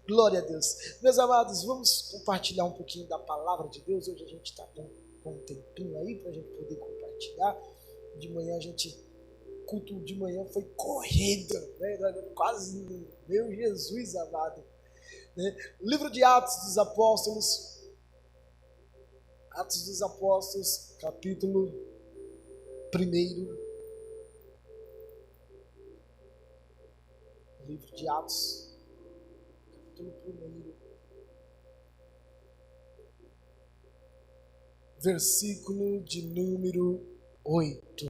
Glória a Deus. Meus amados, vamos compartilhar um pouquinho da palavra de Deus. Hoje a gente está com um tempinho aí para a gente poder compartilhar. De manhã culto de manhã foi corrida, né? Quase, meu Jesus amado. Né? Livro de Atos dos Apóstolos, capítulo 1. Livro de Atos, capítulo 1, versículo de número 8.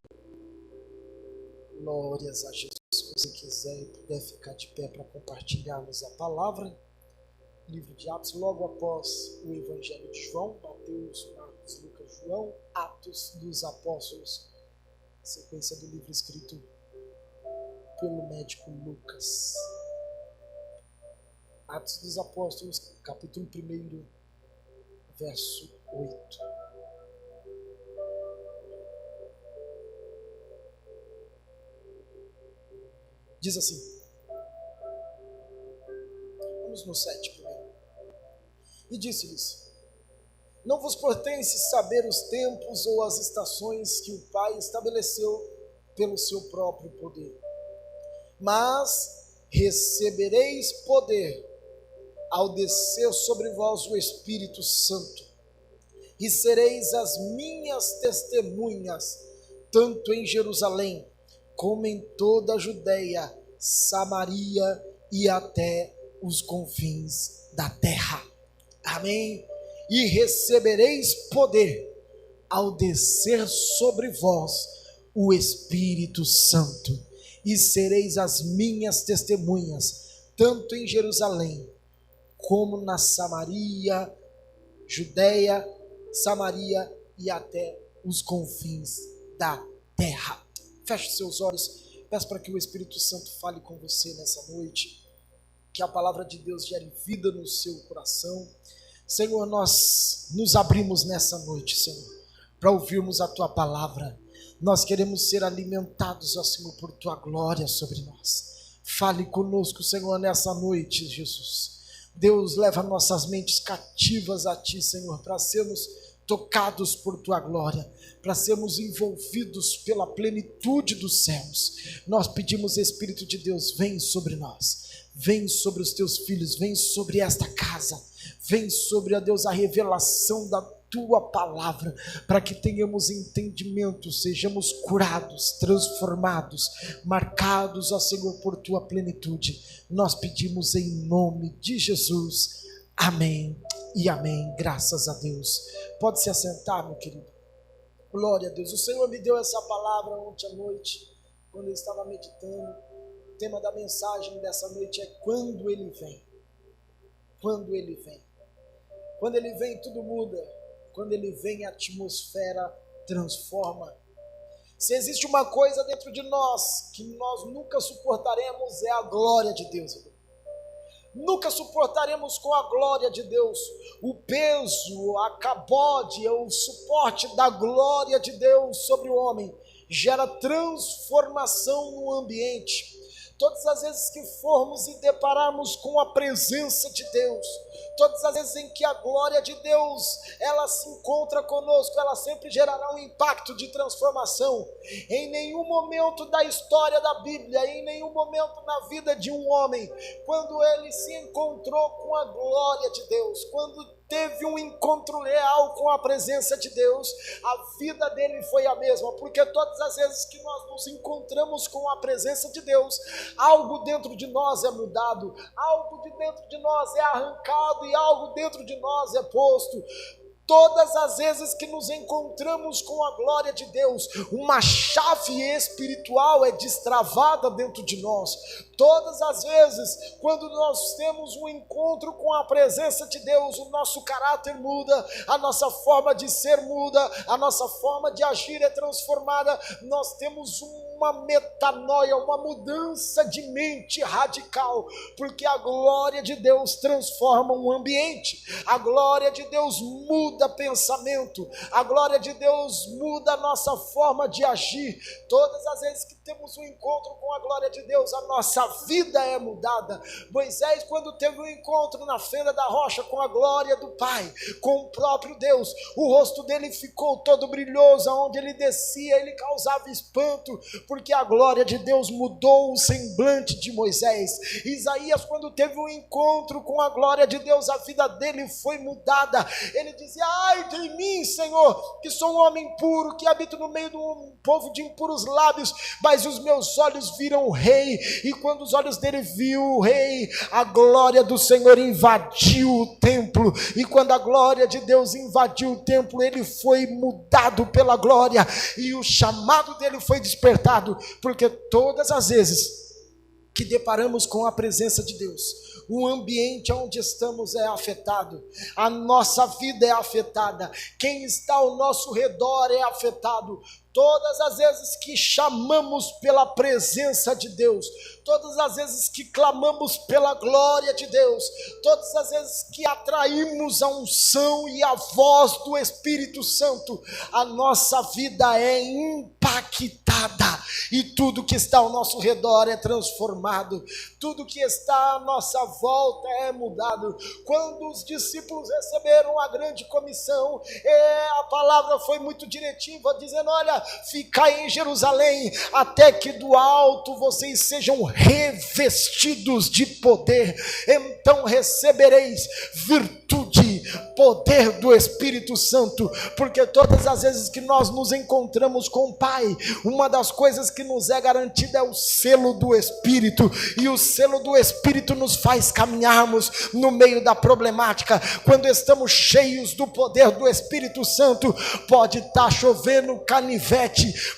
Glórias a Jesus. Se você quiser e puder ficar de pé para compartilharmos a palavra. Livro de Atos, logo após o Evangelho de João, Mateus, Marcos, Lucas, João, Atos dos Apóstolos, sequência do livro escrito pelo médico Lucas. Atos dos Apóstolos, capítulo 1, verso 8. Diz assim, vamos no 7 primeiro. E disse-lhes: não vos pertence saber os tempos ou as estações que o Pai estabeleceu pelo seu próprio poder. Mas recebereis poder ao descer sobre vós o Espírito Santo, e sereis as minhas testemunhas, tanto em Jerusalém, como em toda a Judéia, Samaria e até os confins da terra. Amém? E recebereis poder ao descer sobre vós o Espírito Santo, e sereis as minhas testemunhas, tanto em Jerusalém, como na Samaria, Judéia, Samaria e até os confins da terra. Feche seus olhos, peço para que o Espírito Santo fale com você nessa noite, que a palavra de Deus gere vida no seu coração. Senhor, nós nos abrimos nessa noite, Senhor, para ouvirmos a Tua palavra. Nós queremos ser alimentados, ó Senhor, por Tua glória sobre nós. Fale conosco, Senhor, nessa noite, Jesus. Deus, leva nossas mentes cativas a Ti, Senhor, para sermos tocados por Tua glória, para sermos envolvidos pela plenitude dos céus. Nós pedimos, Espírito de Deus, vem sobre nós, vem sobre os Teus filhos, vem sobre esta casa, vem sobre, ó Deus, a revelação da Tua palavra, para que tenhamos entendimento, sejamos curados, transformados, marcados, ó Senhor, por Tua plenitude. Nós pedimos em nome de Jesus. Amém e amém. Graças a Deus. Pode se assentar, meu querido. Glória a Deus. O Senhor me deu essa palavra ontem à noite, quando eu estava meditando. O tema da mensagem dessa noite é quando Ele vem. Quando Ele vem. Quando Ele vem, tudo muda. Quando Ele vem, a atmosfera transforma. Se existe uma coisa dentro de nós que nós nunca suportaremos, é a glória de Deus. Nunca suportaremos com a glória de Deus o peso, a cabode, o suporte da glória de Deus sobre o homem. Gera transformação no ambiente. Todas as vezes que formos e depararmos com a presença de Deus, todas as vezes em que a glória de Deus, ela se encontra conosco, ela sempre gerará um impacto de transformação. Em nenhum momento da história da Bíblia, em nenhum momento na vida de um homem, quando ele se encontrou com a glória de Deus, quando teve um encontro real com a presença de Deus, a vida dele foi a mesma, porque todas as vezes que nós nos encontramos com a presença de Deus, algo dentro de nós é mudado, algo de dentro de nós é arrancado e algo dentro de nós é posto. Todas as vezes que nos encontramos com a glória de Deus, uma chave espiritual é destravada dentro de nós. Todas as vezes, quando nós temos um encontro com a presença de Deus, o nosso caráter muda, a nossa forma de ser muda, a nossa forma de agir é transformada. Nós temos uma uma metanoia, uma mudança de mente radical, porque a glória de Deus transforma um ambiente, a glória de Deus muda pensamento, a glória de Deus muda a nossa forma de agir. Todas as vezes que temos um encontro com a glória de Deus, a nossa vida é mudada. Moisés, quando teve um encontro na fenda da rocha com a glória do Pai, com o próprio Deus, o rosto dele ficou todo brilhoso, aonde ele descia, ele causava espanto, porque a glória de Deus mudou o semblante de Moisés. Isaías, quando teve um encontro com a glória de Deus, a vida dele foi mudada. Ele dizia: ai de mim, Senhor, que sou um homem puro, que habito no meio de um povo de impuros lábios, mas os meus olhos viram o rei. E quando os olhos dele viu o rei, a glória do Senhor invadiu o templo, e quando a glória de Deus invadiu o templo, ele foi mudado pela glória, e o chamado dele foi despertado, porque todas as vezes que deparamos com a presença de Deus, o ambiente onde estamos é afetado, a nossa vida é afetada, quem está ao nosso redor é afetado. Todas as vezes que chamamos pela presença de Deus, todas as vezes que clamamos pela glória de Deus, todas as vezes que atraímos a unção e a voz do Espírito Santo, a nossa vida é impactada, e tudo que está ao nosso redor é transformado, tudo que está à nossa volta é mudado. Quando os discípulos receberam a grande comissão, a palavra foi muito diretiva, dizendo: olha, ficai em Jerusalém, até que do alto vocês sejam revestidos de poder, então recebereis virtude, poder do Espírito Santo, porque todas as vezes que nós nos encontramos com o Pai, uma das coisas que nos é garantida é o selo do Espírito, e o selo do Espírito nos faz caminharmos no meio da problemática. Quando estamos cheios do poder do Espírito Santo, pode estar chovendo canivete,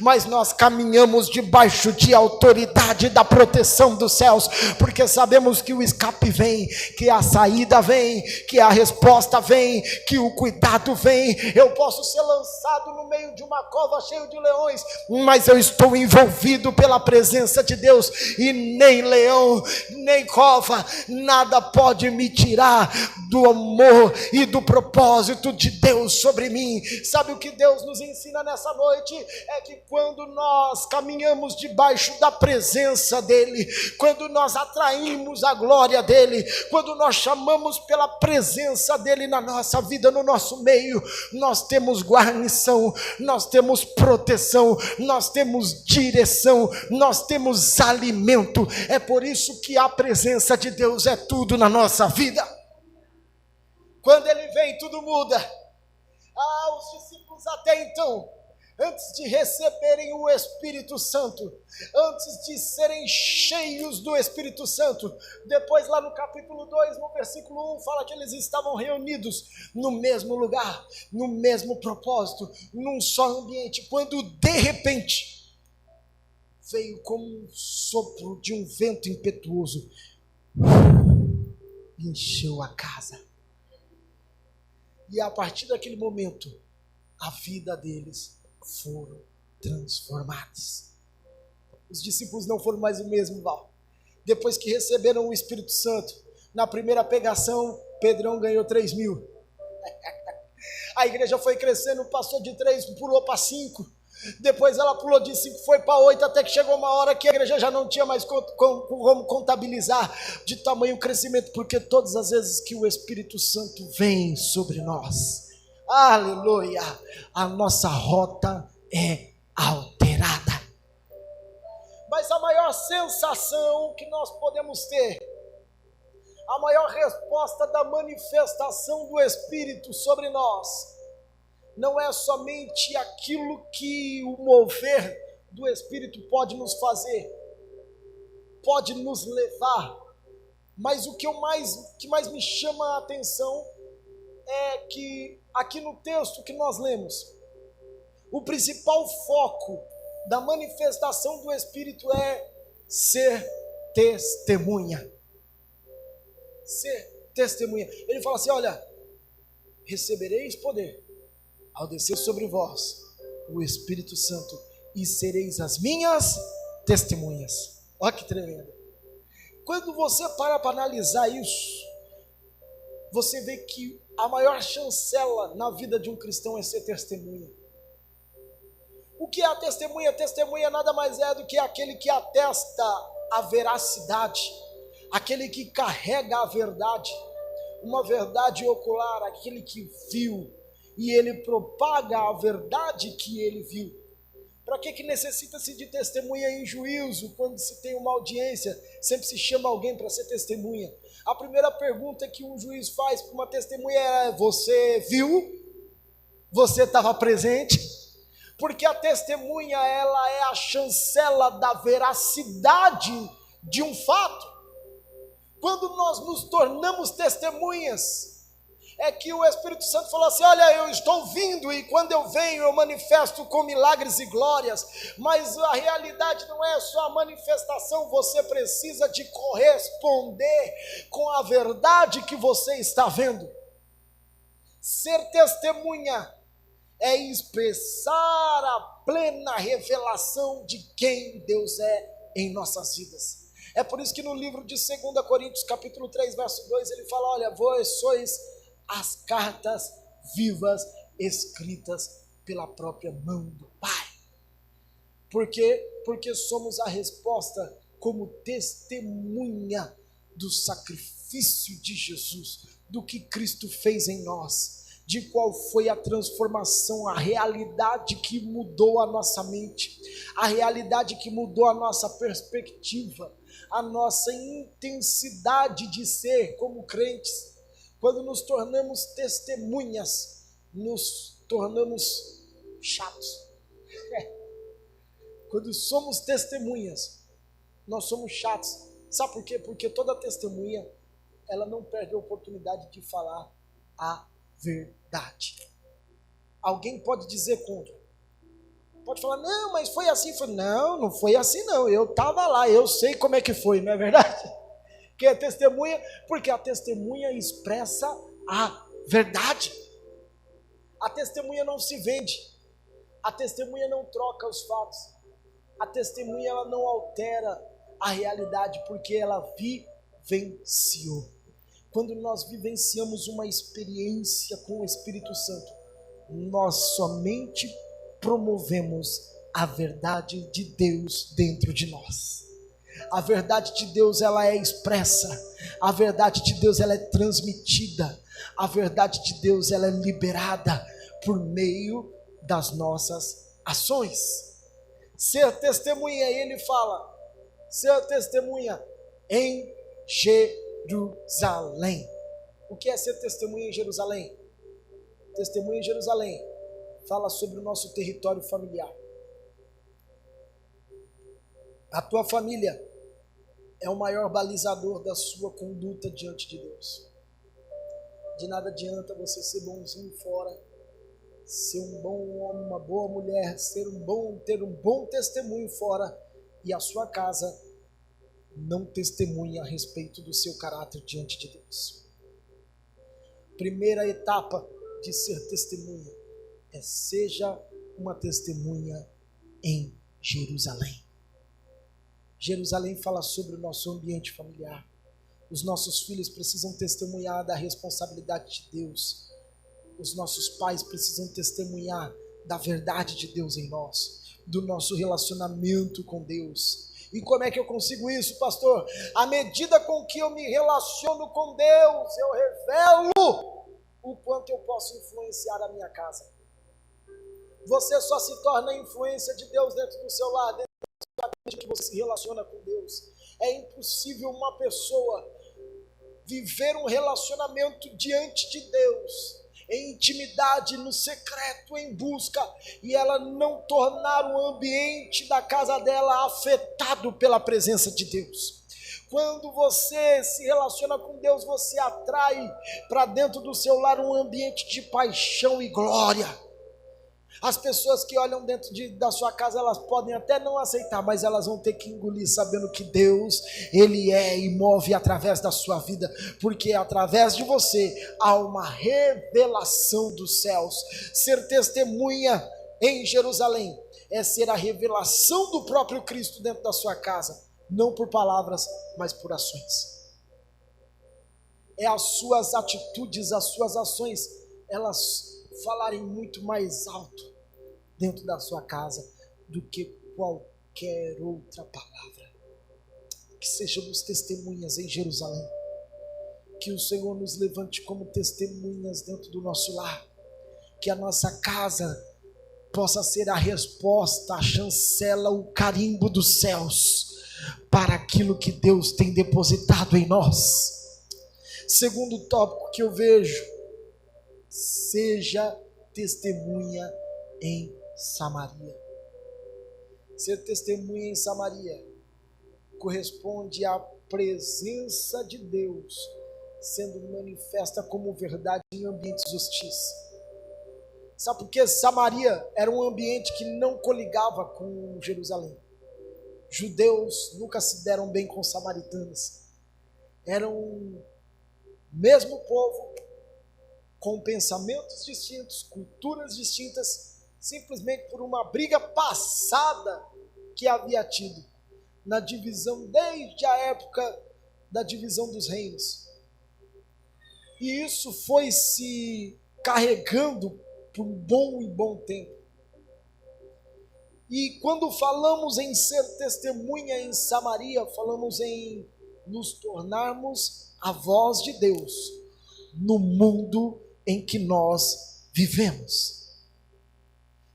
mas nós caminhamos debaixo de autoridade da proteção dos céus, porque sabemos que o escape vem, que a saída vem, que a resposta vem, que o cuidado vem. Eu posso ser lançado no meio de uma cova cheia de leões, mas eu estou envolvido pela presença de Deus, e nem leão, nem cova, nada pode me tirar do amor e do propósito de Deus sobre mim. Sabe o que Deus nos ensina nessa noite? É que quando nós caminhamos debaixo da presença dEle, quando nós atraímos a glória dEle, quando nós chamamos pela presença dEle na nossa vida, no nosso meio, nós temos guarnição, nós temos proteção, nós temos direção, nós temos alimento. É por isso que a presença de Deus é tudo na nossa vida. Quando Ele vem, tudo muda. Os discípulos até então, antes de receberem o Espírito Santo, antes de serem cheios do Espírito Santo, depois lá no capítulo 2, no versículo 1, fala que eles estavam reunidos no mesmo lugar, no mesmo propósito, num só ambiente, quando de repente veio como um sopro de um vento impetuoso, encheu a casa, e a partir daquele momento a vida deles foram transformados. Os discípulos não foram mais o mesmo, Val. Depois que receberam o Espírito Santo, na primeira pegação, Pedrão ganhou 3.000. A igreja foi crescendo, passou de 3, pulou para 5. Depois ela pulou de 5, foi para 8, até que chegou uma hora que a igreja já não tinha mais como contabilizar de tamanho crescimento, porque todas as vezes que o Espírito Santo vem sobre nós, aleluia, a nossa rota é alterada. Mas a maior sensação que nós podemos ter, a maior resposta da manifestação do Espírito sobre nós, não é somente aquilo que o mover do Espírito pode nos fazer, pode nos levar, mas o que mais me chama a atenção é que aqui no texto que nós lemos, o principal foco da manifestação do Espírito é ser testemunha. Ser testemunha. Ele fala assim: olha, recebereis poder ao descer sobre vós o Espírito Santo, e sereis as minhas testemunhas. Olha que tremendo. Quando você para analisar isso, você vê que a maior chancela na vida de um cristão é ser testemunha. O que é a testemunha? Testemunha nada mais é do que aquele que atesta a veracidade, aquele que carrega a verdade, uma verdade ocular, aquele que viu, e ele propaga a verdade que ele viu. Para que necessita-se de testemunha em juízo? Quando se tem uma audiência, sempre se chama alguém para ser testemunha. A primeira pergunta que um juiz faz para uma testemunha é: você viu? Você estava presente? Porque a testemunha, ela é a chancela da veracidade de um fato. Quando nós nos tornamos testemunhas, é que o Espírito Santo falou assim: olha, eu estou vindo, e quando eu venho eu manifesto com milagres e glórias, mas a realidade não é só a manifestação, você precisa de corresponder com a verdade que você está vendo. Ser testemunha é expressar a plena revelação de quem Deus é em nossas vidas. É por isso que no livro de 2 Coríntios, capítulo 3, verso 2, ele fala: olha, vós sois as cartas vivas escritas pela própria mão do Pai. Por quê? Porque somos a resposta como testemunha do sacrifício de Jesus, do que Cristo fez em nós, de qual foi a transformação, a realidade que mudou a nossa mente, a realidade que mudou a nossa perspectiva, a nossa intensidade de ser como crentes. Quando nos tornamos testemunhas, nos tornamos chatos. Quando somos testemunhas, nós somos chatos. Sabe por quê? Porque toda testemunha, ela não perde a oportunidade de falar a verdade. Alguém pode dizer contra. Pode falar: não, mas foi assim. Não, não foi assim não. Eu estava lá, eu sei como é que foi, não é verdade? Que é testemunha, porque a testemunha expressa a verdade. A testemunha não se vende. A testemunha não troca os fatos. A testemunha, ela não altera a realidade, porque ela vivenciou. Quando nós vivenciamos uma experiência com o Espírito Santo, nós somente promovemos a verdade de Deus dentro de nós. A verdade de Deus, ela é expressa. A verdade de Deus, ela é transmitida. A verdade de Deus, ela é liberada por meio das nossas ações. Ser testemunha, ele fala, ser testemunha em Jerusalém. O que é ser testemunha em Jerusalém? Testemunha em Jerusalém fala sobre o nosso território familiar. A tua família é o maior balizador da sua conduta diante de Deus. De nada adianta você ser bonzinho fora, ser um bom homem, uma boa mulher, ter um bom testemunho fora, e a sua casa não testemunha a respeito do seu caráter diante de Deus. Primeira etapa de ser testemunha é: seja uma testemunha em Jerusalém. Jerusalém fala sobre o nosso ambiente familiar. Os nossos filhos precisam testemunhar da responsabilidade de Deus. Os nossos pais precisam testemunhar da verdade de Deus em nós, do nosso relacionamento com Deus. E como é que eu consigo isso, pastor? À medida com que eu me relaciono com Deus, eu revelo o quanto eu posso influenciar a minha casa. Você só se torna a influência de Deus dentro do seu lar, dentro da sua que você se relaciona com Deus. É impossível uma pessoa viver um relacionamento diante de Deus, em intimidade, no secreto, em busca, e ela não tornar o ambiente da casa dela afetado pela presença de Deus. Quando você se relaciona com Deus, você atrai para dentro do seu lar um ambiente de paixão e glória. As pessoas que olham dentro da sua casa, elas podem até não aceitar, mas elas vão ter que engolir, sabendo que Deus, Ele é e move através da sua vida, porque através de você há uma revelação dos céus. Ser testemunha em Jerusalém é ser a revelação do próprio Cristo dentro da sua casa, não por palavras, mas por ações. É as suas atitudes, as suas ações, elas falarem muito mais alto dentro da sua casa do que qualquer outra palavra. Que sejamos testemunhas em Jerusalém. Que o Senhor nos levante como testemunhas dentro do nosso lar. Que a nossa casa possa ser a resposta, a chancela, o carimbo dos céus para aquilo que Deus tem depositado em nós. Segundo tópico que eu vejo, seja testemunha em Samaria. Ser testemunha em Samaria corresponde à presença de Deus sendo manifesta como verdade em ambientes hostis. Sabe por quê? Samaria era um ambiente que não coligava com Jerusalém. Judeus nunca se deram bem com samaritanos. Eram o mesmo povo, com pensamentos distintos, culturas distintas, simplesmente por uma briga passada que havia tido na divisão, desde a época da divisão dos reinos. E isso foi se carregando por um bom tempo. E quando falamos em ser testemunha em Samaria, falamos em nos tornarmos a voz de Deus no mundo em que nós vivemos.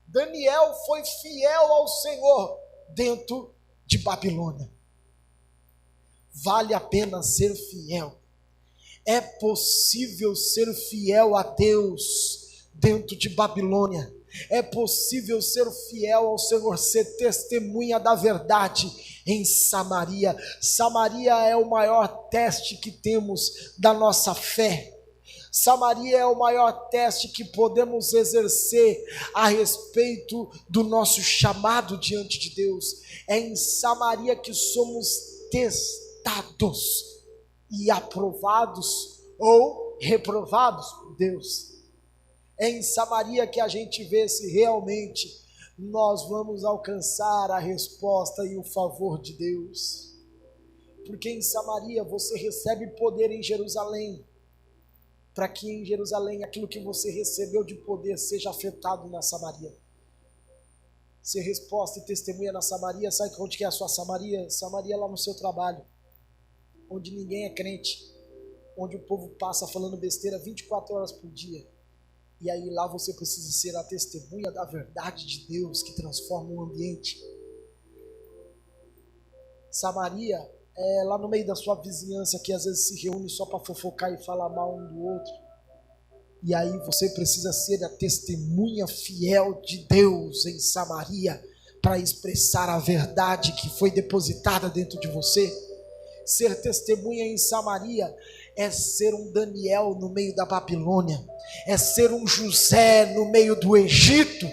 Daniel foi fiel ao Senhor dentro de Babilônia. Vale a pena ser fiel. É possível ser fiel a Deus dentro de Babilônia. É possível ser fiel ao Senhor, ser testemunha da verdade em Samaria. Samaria é o maior teste que temos da nossa fé. Samaria é o maior teste que podemos exercer a respeito do nosso chamado diante de Deus. É em Samaria que somos testados e aprovados ou reprovados por Deus. É em Samaria que a gente vê se realmente nós vamos alcançar a resposta e o favor de Deus. Porque em Samaria você recebe poder em Jerusalém, para que em Jerusalém aquilo que você recebeu de poder seja afetado na Samaria. Ser resposta e testemunha na Samaria, sabe onde que é a sua Samaria? Samaria é lá no seu trabalho, onde ninguém é crente, onde o povo passa falando besteira 24 horas por dia. E aí lá você precisa ser a testemunha da verdade de Deus que transforma o ambiente. Samaria é lá no meio da sua vizinhança que às vezes se reúne só para fofocar e falar mal um do outro. E aí você precisa ser a testemunha fiel de Deus em Samaria para expressar a verdade que foi depositada dentro de você. Ser testemunha em Samaria é ser um Daniel no meio da Babilônia, é ser um José no meio do Egito,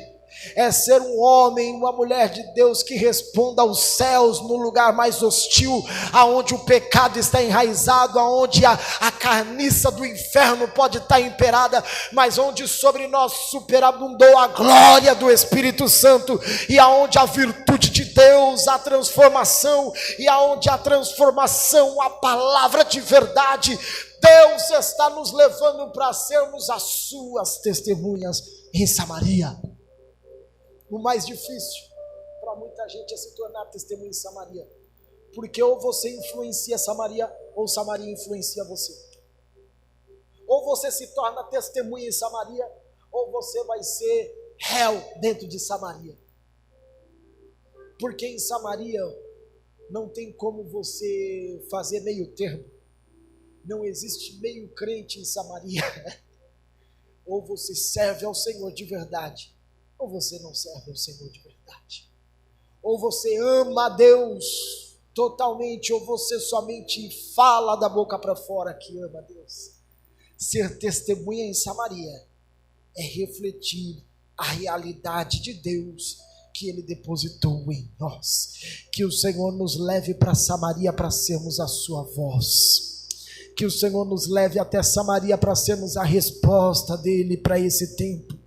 é ser um homem, uma mulher de Deus que responda aos céus no lugar mais hostil, aonde o pecado está enraizado, aonde a carniça do inferno pode estar imperada, mas onde sobre nós superabundou a glória do Espírito Santo, e aonde a virtude de Deus, a transformação, e aonde a transformação, a palavra de verdade, Deus está nos levando para sermos as suas testemunhas em Samaria. O mais difícil para muita gente é se tornar testemunha em Samaria, porque ou você influencia Samaria, ou Samaria influencia você. Ou você se torna testemunha em Samaria, ou você vai ser réu dentro de Samaria. Porque em Samaria não tem como você fazer meio termo. Não existe meio crente em Samaria. Ou você serve ao Senhor de verdade, ou você não serve ao Senhor de verdade. Ou você ama a Deus totalmente, ou você somente fala da boca para fora que ama a Deus. Ser testemunha em Samaria é refletir a realidade de Deus que Ele depositou em nós. Que o Senhor nos leve para Samaria para sermos a sua voz. Que o Senhor nos leve até Samaria para sermos a resposta dEle para esse tempo.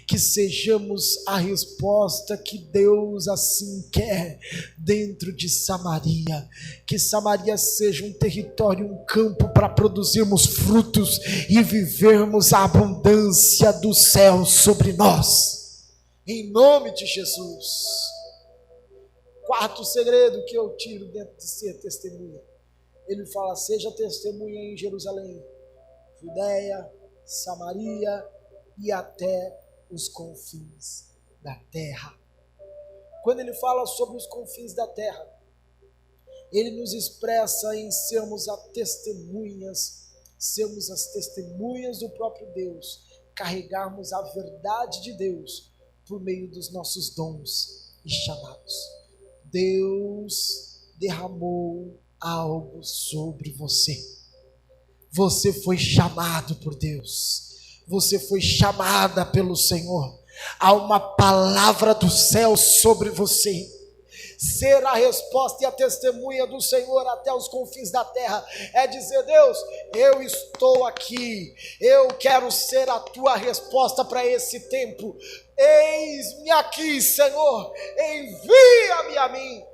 que sejamos a resposta que Deus assim quer dentro de Samaria, que Samaria seja um território, um campo para produzirmos frutos e vivermos a abundância do céu sobre nós, em nome de Jesus. Quarto segredo que eu tiro dentro de ser testemunha, ele fala: seja testemunha em Jerusalém, Judeia, Samaria e até os confins da terra. Quando ele fala sobre os confins da terra, ele nos expressa em sermos as testemunhas do próprio Deus, carregarmos a verdade de Deus por meio dos nossos dons e chamados. Deus derramou algo sobre você. Você foi chamado por Deus. Você foi chamada pelo Senhor. Há uma palavra do céu sobre você. Ser a resposta e a testemunha do Senhor até os confins da terra é dizer: Deus, eu estou aqui, eu quero ser a tua resposta para esse tempo. Eis-me aqui, Senhor, envia-me a mim.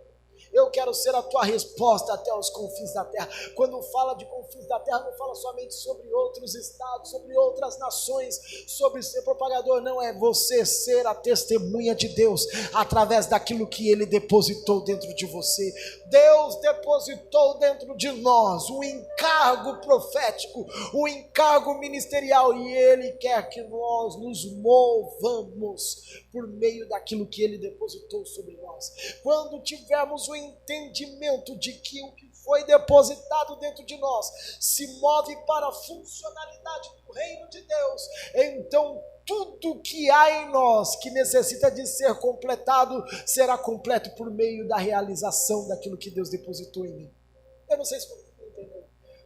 Eu quero ser a tua resposta até os confins da terra. Quando fala de confins da terra, não fala somente sobre outros estados, sobre outras nações, sobre ser propagador. Não, é você ser a testemunha de Deus através daquilo que Ele depositou dentro de você. Deus depositou dentro de nós um encargo profético, um encargo ministerial, e Ele quer que nós nos movamos por meio daquilo que Ele depositou sobre nós. Quando tivermos o entendimento de que o que foi depositado dentro de nós se move para a funcionalidade do reino de Deus, então tudo que há em nós que necessita de ser completado será completo por meio da realização daquilo que Deus depositou em mim. Eu não sei se você entendeu.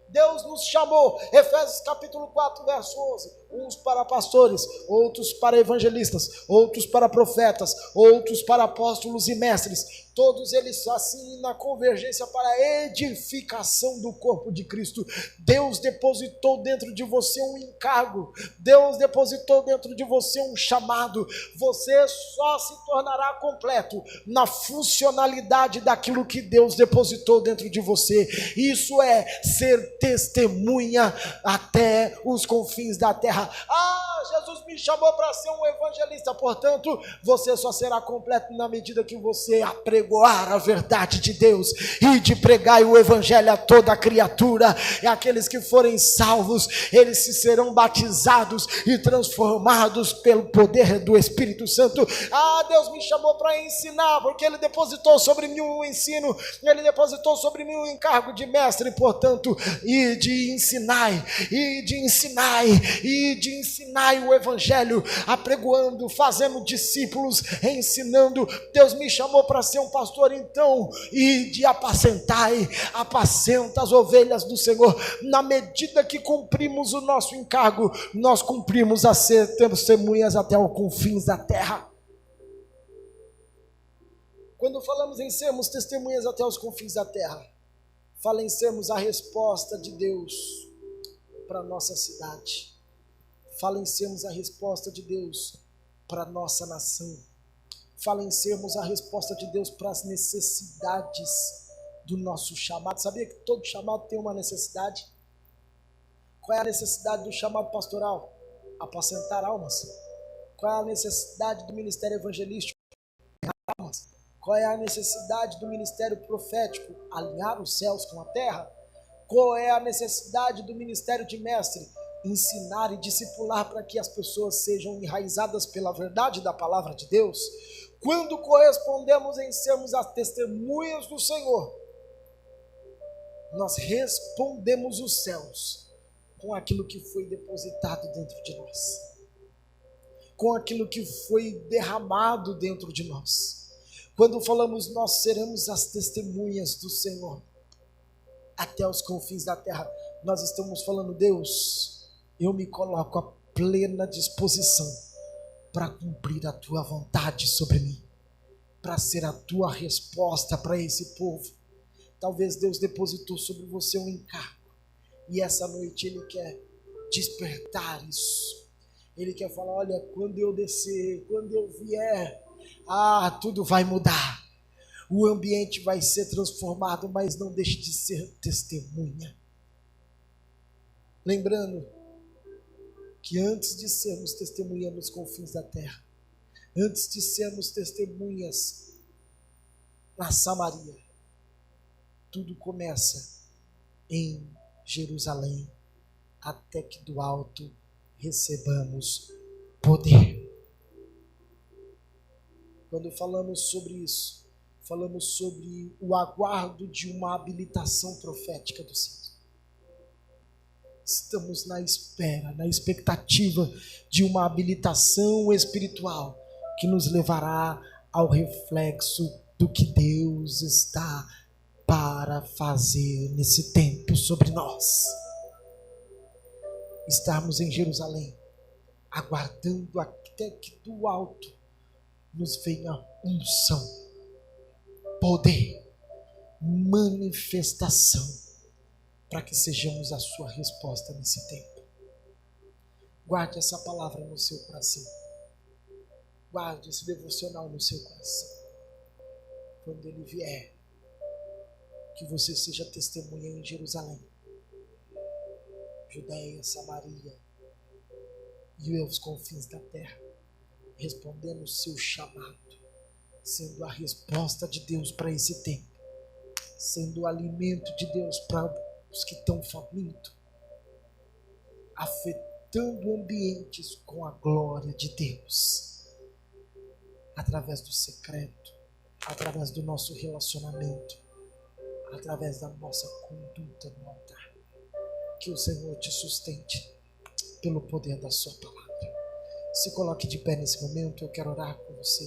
Deus nos chamou, Efésios capítulo 4, verso 11, uns para pastores, outros para evangelistas, outros para profetas, outros para apóstolos e mestres, todos eles assim na convergência para a edificação do corpo de Cristo. Deus depositou dentro de você um encargo, Deus depositou dentro de você um chamado. Você só se tornará completo na funcionalidade daquilo que Deus depositou dentro de você. Isso é ser testemunha até os confins da terra. Jesus me chamou para ser um evangelista, portanto, você só será completo na medida que você apregoar a verdade de Deus e de pregar o evangelho a toda a criatura. E aqueles que forem salvos, eles se serão batizados e transformados pelo poder do Espírito Santo. Deus me chamou para ensinar, porque Ele depositou sobre mim um ensino, Ele depositou sobre mim um encargo de mestre, portanto, e de ensinai o evangelho, apregoando, fazendo discípulos, ensinando. Deus me chamou para ser um pastor, então, e de apacenta as ovelhas do Senhor. Na medida que cumprimos o nosso encargo, nós cumprimos a ser testemunhas até os confins da terra. Quando falamos em sermos testemunhas até os confins da terra, fala em sermos a resposta de Deus para a nossa cidade. Fala em sermos a resposta de Deus para a nossa nação. Fala em sermos a resposta de Deus para as necessidades do nosso chamado. Sabia que todo chamado tem uma necessidade? Qual é a necessidade do chamado pastoral? Apacentar almas. Qual é a necessidade do ministério evangelístico? Almas. Qual é a necessidade do ministério profético? Alinhar os céus com a terra. Qual é a necessidade do ministério de mestre? Ensinar e discipular para que as pessoas sejam enraizadas pela verdade da palavra de Deus. Quando correspondemos em sermos as testemunhas do Senhor, nós respondemos os céus com aquilo que foi depositado dentro de nós, com aquilo que foi derramado dentro de nós. Quando falamos nós seremos as testemunhas do Senhor até os confins da terra, nós estamos falando: Deus, eu me coloco à plena disposição para cumprir a tua vontade sobre mim, para ser a tua resposta para esse povo. Talvez Deus depositou sobre você um encargo, e essa noite Ele quer despertar isso. Ele quer falar, olha, quando eu descer, quando eu vier, tudo vai mudar. O ambiente vai ser transformado, mas não deixe de ser testemunha. Lembrando que antes de sermos testemunhas nos confins da terra, antes de sermos testemunhas na Samaria, tudo começa em Jerusalém, até que do alto recebamos poder. Quando falamos sobre isso, falamos sobre o aguardo de uma habilitação profética do céu. Estamos na espera, na expectativa de uma habilitação espiritual que nos levará ao reflexo do que Deus está para fazer nesse tempo sobre nós. Estarmos em Jerusalém, aguardando até que do alto nos venha unção, poder, manifestação, para que sejamos a sua resposta nesse tempo. Guarde essa palavra no seu coração. Guarde esse devocional no seu coração. Quando ele vier, que você seja testemunha em Jerusalém, Judeia, Samaria e os confins da terra, respondendo o seu chamado, sendo a resposta de Deus para esse tempo, sendo o alimento de Deus para os que estão famintos, afetando ambientes com a glória de Deus, através do secreto, através do nosso relacionamento, através da nossa conduta no altar. Que o Senhor te sustente pelo poder da sua palavra. Se coloque de pé nesse momento, eu quero orar com você.